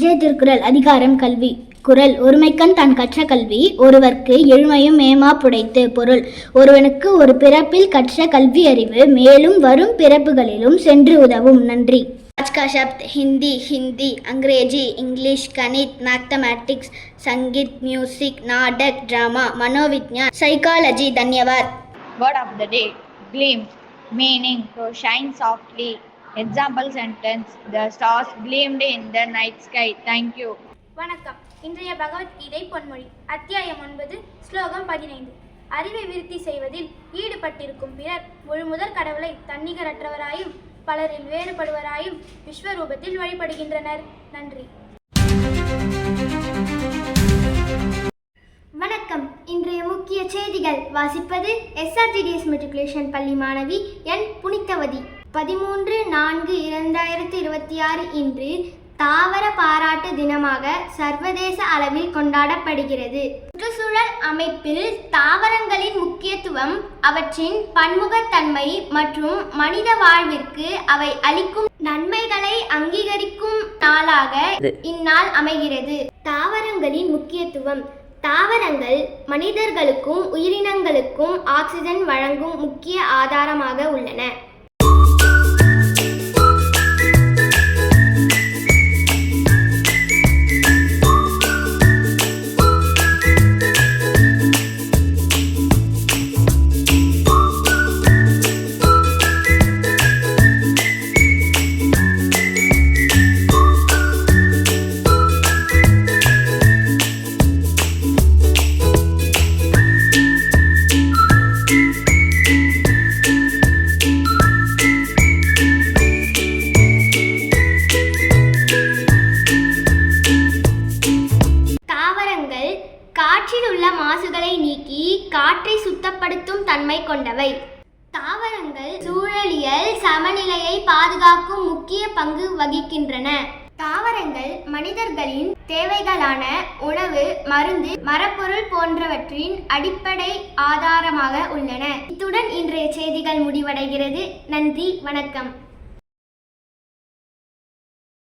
இன்றைய திருக்குறள் அதிகாரம் கல்வி. குறள் ஒருமைக்கண் தான் கற்ற கல்வி ஒருவர்க்கு எழுமையும் மேமா புடைத்து. பொருள் ஒருவனுக்கு ஒரு பிறப்பில் கற்ற கல்வி அறிவு மேலும் வரும் பிறப்புகளிலும் சென்று உதவும். நன்றி. आज का शब्द हिंदी, अंग्रेजी, इंग्लिश, गणित, मैथमेटिक्स, संगीत, म्यूजिक, नाटक, ड्रामा, मनोविज्ञान, साइकोलॉजी. धन्यवाद. Word of the day: gleam. Meaning to shine softly. Example sentence: the stars gleamed in the night sky. Thank you. வணக்கம். இன்றைய பகவத்கீதை பொன்மொழி அத்தியாயம் 9 ஸ்லோகம் 15. அறிவை விருத்தி செய்வதில் ஈடுபட்டிருக்கும் பிறர் முழுமுதற் கடவுளை தன்னிகரற்றவராயும் பலரில் வேறுபடுவராயும் விஸ்வரூபத்தில் வழிபடுகின்றனர். நன்றி. வணக்கம். இன்றைய முக்கிய செய்திகள் வாசிப்பது SRTDS மெட்ரிகுலேஷன் பள்ளி மாணவி என் புனிதவதி. 13/4/2026 இன்று தாவர பாராட்டு தினமாக சர்வதேச அளவில் கொண்டாடப்படுகிறது. சுற்றுச்சூழல் அமைப்பில் தாவரங்களின் முக்கியத்துவம், அவற்றின் பன்முகத்தன்மை மற்றும் மனித வாழ்விற்கு அவை அளிக்கும் நன்மைகளை அங்கீகரிக்கும் நாளாக இந்நாள் அமைகிறது. தாவரங்களின் முக்கியத்துவம்: தாவரங்கள் மனிதர்களுக்கும் உயிரினங்களுக்கும் ஆக்சிஜன் வழங்கும் முக்கிய ஆதாரமாக உள்ளன. காற்றில் உள்ள மாசுகளை நீக்கி காற்றை சுத்தப்படுத்தும் தன்மை கொண்டவை. தாவரங்கள் சூழலியல் சமநிலையை பாதுகாக்கும் முக்கிய பங்கு வகிக்கின்றன. தாவரங்கள் மனிதர்களின் தேவைகளான உணவு, மருந்து, மரப்பொருள் போன்றவற்றின் அடிப்படை ஆதாரமாக உள்ளன. இத்துடன் இன்றைய செய்திகள் முடிவடைகிறது. நன்றி, வணக்கம்.